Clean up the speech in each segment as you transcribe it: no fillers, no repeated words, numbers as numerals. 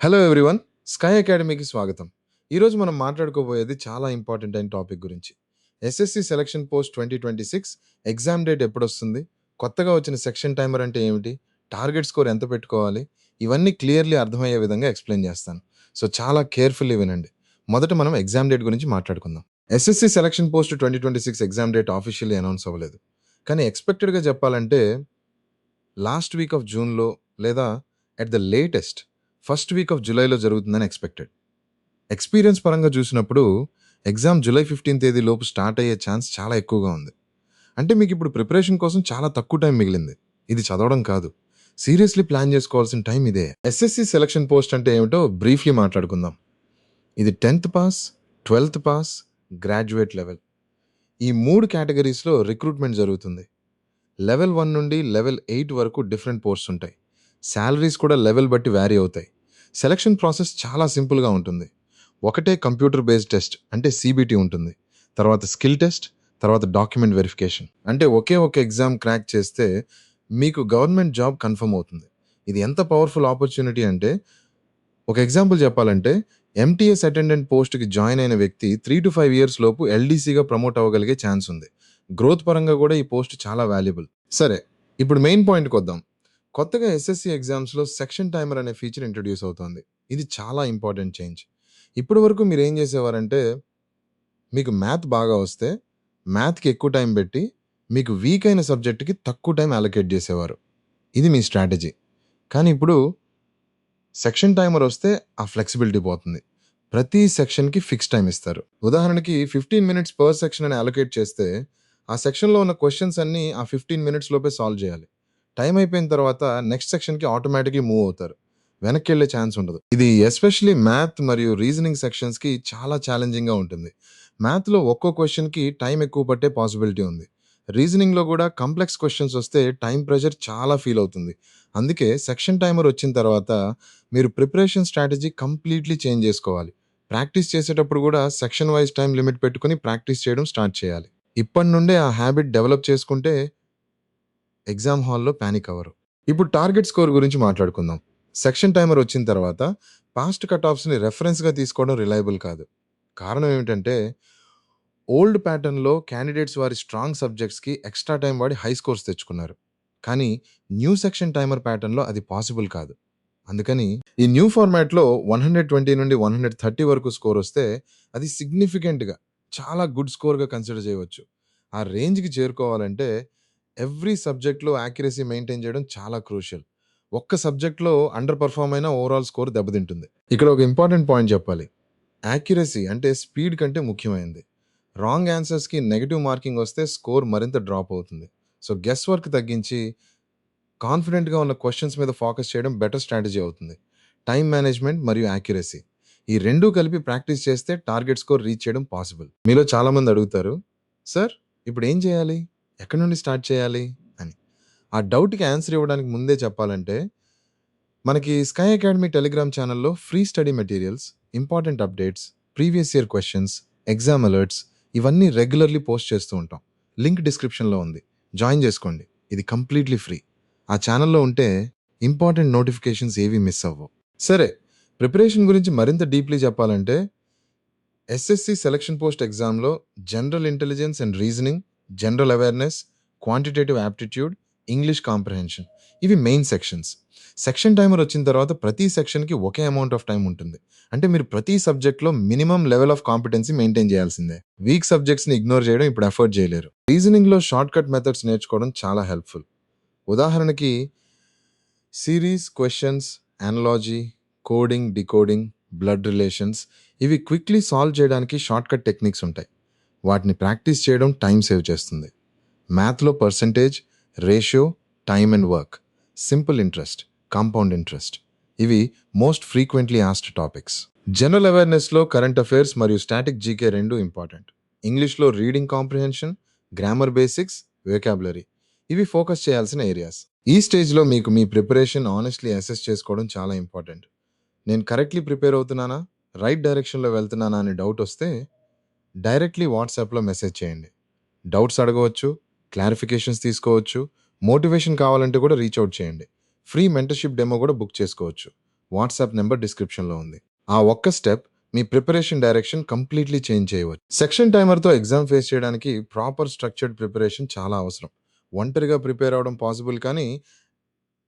Hello everyone, sky అకాడమీకి స్వాగతం. ఈరోజు మనం మాట్లాడుకోబోయేది చాలా ఇంపార్టెంట్ అయిన టాపిక్ గురించి. SSC selection post 2026 exam date ఎప్పుడొస్తుంది? కొత్తగా వచ్చిన సెక్షన్ టైమర్ అంటే ఏమిటి? టార్గెట్ స్కోర్ ఎంత పెట్టుకోవాలి? ఇవన్నీ క్లియర్లీ అర్థమయ్యే విధంగా ఎక్స్ప్లెయిన్ చేస్తాను. సో చాలా కేర్ఫుల్లీ వినండి. మొదట మనం ఎగ్జామ్ డేట్ గురించి మాట్లాడుకుందాం. SSC selection post 2026 exam date officially announce అవ్వలేదు. కానీ ఎక్స్పెక్టెడ్గా చెప్పాలంటే లాస్ట్ వీక్ ఆఫ్ జూన్లో లేదా at the latest first week off జూలైలో జరుగుతుందని ఎక్స్పెక్టెడ్. ఎక్స్పీరియన్స్ పరంగా చూసినప్పుడు ఎగ్జామ్ జూలై 15 తేదీ లోపు స్టార్ట్ అయ్యే ఛాన్స్ చాలా ఎక్కువగా ఉంది. అంటే మీకు ఇప్పుడు ప్రిపరేషన్ కోసం చాలా తక్కువ టైం మిగిలింది. ఇది చదవడం కాదు, సీరియస్లీ ప్లాన్ చేసుకోవాల్సిన టైం ఇదే. ఎస్ఎస్సి సెలక్షన్ పోస్ట్ అంటే ఏమిటో బ్రీఫ్లీ మాట్లాడుకుందాం. ఇది 10th pass, 12th pass, graduate level, ఈ 3 కేటగిరీస్లో రిక్రూట్మెంట్ జరుగుతుంది. లెవెల్ 1 నుండి లెవెల్ 8 వరకు డిఫరెంట్ పోస్ట్స్ ఉంటాయి. శాలరీస్ కూడా లెవెల్ బట్టి వ్యారీ అవుతాయి. సెలక్షన్ ప్రాసెస్ చాలా సింపుల్గా ఉంటుంది. ఒకటే కంప్యూటర్ బేస్డ్ టెస్ట్ అంటే సిబిటి ఉంటుంది. తర్వాత స్కిల్ టెస్ట్, తర్వాత డాక్యుమెంట్ వెరిఫికేషన్. అంటే ఒకే ఒక ఎగ్జామ్ క్రాక్ చేస్తే మీకు గవర్నమెంట్ జాబ్ కన్ఫర్మ్ అవుతుంది. ఇది ఎంత పవర్ఫుల్ ఆపర్చునిటీ అంటే, ఒక ఎగ్జాంపుల్ చెప్పాలంటే ఎంటీఎస్ అటెండెంట్ పోస్ట్కి జాయిన్ అయిన వ్యక్తి 3 to 5 ఇయర్స్ లోపు ఎల్డీసీగా ప్రమోట్ అవ్వగలిగే ఛాన్స్ ఉంది. గ్రోత్ పరంగా కూడా ఈ పోస్ట్ చాలా వాల్యుబుల్. సరే, ఇప్పుడు మెయిన్ పాయింట్కి వద్దాం. కొత్తగా ఎస్ఎస్సి ఎగ్జామ్స్లో సెక్షన్ టైమర్ అనే ఫీచర్ ఇంట్రడ్యూస్ అవుతోంది. ఇది చాలా ఇంపార్టెంట్ చేంజ్. ఇప్పటి వరకు మీరు ఏం చేసేవారంటే, మీకు మ్యాథ్ బాగా వస్తే మ్యాథ్కి ఎక్కువ టైం పెట్టి మీకు వీక్ అయిన సబ్జెక్ట్కి తక్కువ టైం అలొకేట్ చేసేవారు. ఇది మీ స్ట్రాటజీ. కానీ ఇప్పుడు సెక్షన్ టైమర్ వస్తే ఆ ఫ్లెక్సిబిలిటీ పోతుంది. ప్రతి సెక్షన్కి ఫిక్స్ టైం ఇస్తారు. ఉదాహరణకి 15 minutes పర్ సెక్షన్ అని అలొకేట్ చేస్తే ఆ సెక్షన్లో ఉన్న క్వశ్చన్స్ అన్నీ ఆ 15 minutes లోపే సాల్వ్ చేయాలి. టైం అయిపోయిన తర్వాత నెక్స్ట్ సెక్షన్కి ఆటోమేటిక్లీ మూవ్ అవుతారు. వెనక్కి వెళ్ళే ఛాన్స్ ఉండదు. ఇది ఎస్పెషలీ మ్యాథ్ మరియు రీజనింగ్ సెక్షన్స్కి చాలా ఛాలెంజింగ్గా ఉంటుంది. మ్యాథ్లో ఒక్కో క్వశ్చన్కి టైం ఎక్కువ పట్టే పాసిబిలిటీ ఉంది. రీజనింగ్లో కూడా కాంప్లెక్స్ క్వశ్చన్స్ వస్తే టైం ప్రెషర్ చాలా ఫీల్ అవుతుంది. అందుకే సెక్షన్ టైమర్ వచ్చిన తర్వాత మీరు ప్రిపరేషన్ స్ట్రాటజీ కంప్లీట్లీ చేంజ్ చేసుకోవాలి. ప్రాక్టీస్ చేసేటప్పుడు కూడా సెక్షన్ వైజ్ టైం లిమిట్ పెట్టుకుని ప్రాక్టీస్ చేయడం స్టార్ట్ చేయాలి. ఇప్పటి నుండే ఆ హ్యాబిట్ డెవలప్ చేసుకుంటే ఎగ్జామ్ హాల్లో ప్యానిక్ అవ్వరు. ఇప్పుడు టార్గెట్ స్కోర్ గురించి మాట్లాడుకుందాం. సెక్షన్ టైమర్ వచ్చిన తర్వాత పాస్ట్ కట్ ఆఫ్స్ని రెఫరెన్స్గా తీసుకోవడం రిలయబుల్ కాదు. కారణం ఏమిటంటే, ఓల్డ్ ప్యాటర్న్లో క్యాండిడేట్స్ వారి స్ట్రాంగ్ సబ్జెక్ట్స్కి ఎక్స్ట్రా టైం వాడి హై స్కోర్స్ తెచ్చుకున్నారు. కానీ న్యూ సెక్షన్ టైమర్ ప్యాటర్న్లో అది పాసిబుల్ కాదు. అందుకని ఈ న్యూ ఫార్మాట్లో 120 నుండి 130 వరకు స్కోర్ వస్తే అది సిగ్నిఫికెంట్గా చాలా గుడ్ స్కోర్గా కన్సిడర్ చేయవచ్చు. ఆ రేంజ్కి చేరుకోవాలంటే ఎవ్రీ సబ్జెక్ట్లో యాక్యురసీ మెయింటైన్ చేయడం చాలా క్రూషియల్. ఒక్క సబ్జెక్ట్లో అండర్ పర్ఫార్మ్ అయినా ఓవరాల్ స్కోర్ దెబ్బతింటుంది. ఇక్కడ ఒక ఇంపార్టెంట్ పాయింట్ చెప్పాలి. యాక్యురసీ అంటే స్పీడ్ కంటే ముఖ్యమైనది. రాంగ్ ఆన్సర్స్కి నెగిటివ్ మార్కింగ్ వస్తే స్కోర్ మరింత డ్రాప్ అవుతుంది. సో గెస్ వర్క్ తగ్గించి కాన్ఫిడెంట్గా ఉన్న క్వశ్చన్స్ మీద ఫోకస్ చేయడం బెటర్ స్ట్రాటజీ అవుతుంది. టైం మేనేజ్మెంట్ మరియు యాక్యురసీ, ఈ రెండూ కలిపి ప్రాక్టీస్ చేస్తే టార్గెట్ స్కోర్ రీచ్ చేయడం పాసిబుల్. మీలో చాలామంది అడుగుతారు, సార్ ఇప్పుడు ఏం చేయాలి, ఎక్కడి నుండి స్టార్ట్ చేయాలి అని. ఆ డౌట్కి ఆన్సర్ ఇవ్వడానికి ముందే చెప్పాలంటే, మనకి స్కై అకాడమీ టెలిగ్రామ్ ఛానల్లో free study materials, important updates, previous year questions, exam alerts ఇవన్నీ రెగ్యులర్లీ పోస్ట్ చేస్తూ ఉంటాం. లింక్ డిస్క్రిప్షన్లో ఉంది, జాయిన్ చేసుకోండి. ఇది కంప్లీట్లీ ఫ్రీ. ఆ ఛానల్లో ఉంటే ఇంపార్టెంట్ నోటిఫికేషన్స్ ఏవి మిస్ అవ్వవు. సరే, ప్రిపరేషన్ గురించి మరింత డీప్లీ చెప్పాలంటే, ఎస్ఎస్సి సెలక్షన్ పోస్ట్ ఎగ్జామ్లో general intelligence and reasoning, general awareness, quantitative aptitude, English comprehension ఇవి మెయిన్ సెక్షన్స్. సెక్షన్ టైమర్ వచ్చిన తర్వాత ప్రతి సెక్షన్కి ఒకే అమౌంట్ ఆఫ్ టైం ఉంటుంది. అంటే మీరు ప్రతి సబ్జెక్ట్లో minimum level of competency maintain చేయాల్సిందే. వీక్ సబ్జెక్ట్స్ని ఇగ్నోర్ చేయడం ఇప్పుడు ఎఫర్ట్ చేయలేరు. రీజనింగ్లో షార్ట్ కట్ మెథడ్స్ నేర్చుకోవడం చాలా హెల్ప్ఫుల్. ఉదాహరణకి series questions, analogy, coding, decoding, blood relations ఇవి క్విక్లీ సాల్వ్ చేయడానికి షార్ట్ కట్ టెక్నిక్స్ ఉంటాయి. వాటిని ప్రాక్టీస్ చేయడం టైం సేవ్ చేస్తుంది. మ్యాథ్లో percentage, ratio, time and work, simple interest, compound interest ఇవి most frequently asked topics. General అవేర్నెస్లో కరెంట్ అఫైర్స్ మరియు స్టాటిక్ జీకే రెండు ఇంపార్టెంట్. ఇంగ్లీష్లో reading comprehension, grammar basics, vocabulary ఇవి ఫోకస్ చేయాల్సిన ఏరియాస్. ఈ స్టేజ్లో మీకు మీ ప్రిపరేషన్ ఆనెస్ట్లీ అసెస్ చేసుకోవడం చాలా ఇంపార్టెంట్. నేను కరెక్ట్లీ ప్రిపేర్ అవుతున్నానా, రైట్ డైరెక్షన్లో వెళ్తున్నానా అని డౌట్ వస్తే డైరెక్ట్లీ వాట్సాప్లో మెసేజ్ చేయండి. డౌట్స్ అడగవచ్చు, క్లారిఫికేషన్స్ తీసుకోవచ్చు, మోటివేషన్ కావాలంటే కూడా రీచ్ అవుట్ చేయండి. ఫ్రీ మెంటర్షిప్ డెమో కూడా బుక్ చేసుకోవచ్చు. వాట్సాప్ నెంబర్ డిస్క్రిప్షన్లో ఉంది. ఆ ఒక్క స్టెప్ మీ ప్రిపరేషన్ డైరెక్షన్ కంప్లీట్లీ చేంజ్ చేయవచ్చు. సెక్షన్ టైమర్తో ఎగ్జామ్ ఫేస్ చేయడానికి ప్రాపర్ స్ట్రక్చర్డ్ ప్రిపరేషన్ చాలా అవసరం. ఒంటరిగా ప్రిపేర్ అవ్వడం పాసిబుల్, కానీ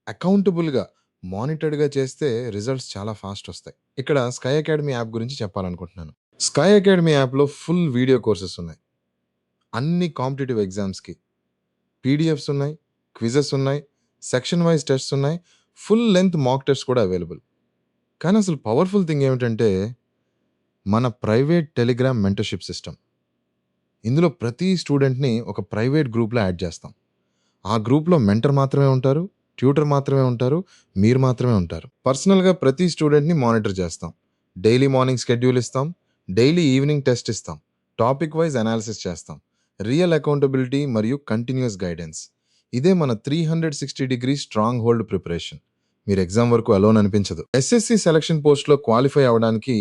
అకౌంటబుల్గా మానిటర్డ్గా చేస్తే రిజల్ట్స్ చాలా ఫాస్ట్ వస్తాయి. ఇక్కడ స్కై అకాడమీ యాప్ గురించి చెప్పాలనుకుంటున్నాను. స్కై అకాడమీ యాప్లో ఫుల్ వీడియో కోర్సెస్ ఉన్నాయి. అన్ని కాంపిటేటివ్ ఎగ్జామ్స్కి పీడిఎఫ్స్ ఉన్నాయి, క్విజెస్ ఉన్నాయి, సెక్షన్ వైజ్ టెస్ట్స్ ఉన్నాయి, ఫుల్ లెంత్ మాక్ టెస్ట్ కూడా అవైలబుల్. కానీ అసలు పవర్ఫుల్ థింగ్ ఏమిటంటే మన ప్రైవేట్ టెలిగ్రామ్ మెంటర్షిప్ సిస్టమ్. ఇందులో ప్రతి స్టూడెంట్ని ఒక ప్రైవేట్ గ్రూప్లో యాడ్ చేస్తాం. ఆ గ్రూప్లో మెంటర్ మాత్రమే ఉంటారు, ట్యూటర్ మాత్రమే ఉంటారు, మీరు మాత్రమే ఉంటారు. పర్సనల్గా ప్రతి స్టూడెంట్ని మానిటర్ చేస్తాం. డైలీ మార్నింగ్ స్కెడ్యూల్ ఇస్తాం, డైలీ ఈవినింగ్ టెస్ట్ ఇస్తాం, టాపిక్ వైజ్ అనాలిసిస్ చేస్తాం, రియల్ అకౌంటబిలిటీ మరియు కంటిన్యూస్ గైడెన్స్. ఇదే మన 360 డిగ్రీ స్ట్రాంగ్ హోల్డ్ ప్రిపరేషన్. మీరు ఎగ్జామ్ వరకు అలోన్ అనిపించదు. ఎస్ఎస్సి సెలక్షన్ పోస్ట్లో క్వాలిఫై అవ్వడానికి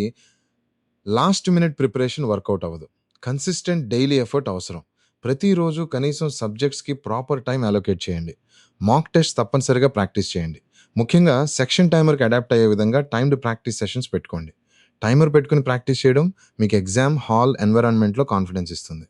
లాస్ట్ మినిట్ ప్రిపరేషన్ వర్కౌట్ అవ్వదు. కన్సిస్టెంట్ డైలీ ఎఫర్ట్ అవసరం. ప్రతిరోజు కనీసం సబ్జెక్ట్స్కి ప్రాపర్ టైం అలొకేట్ చేయండి. మాక్ టెస్ట్ తప్పనిసరిగా ప్రాక్టీస్ చేయండి. ముఖ్యంగా సెక్షన్ టైమర్కి అడాప్ట్ అయ్యే విధంగా టైమ్డ్ ప్రాక్టీస్ సెషన్స్ పెట్టుకోండి. టైమర్ పెట్టుకుని ప్రాక్టీస్ చేయడం మీకు ఎగ్జామ్ హాల్ ఎన్విరాన్మెంట్లో కాన్ఫిడెన్స్ ఇస్తుంది.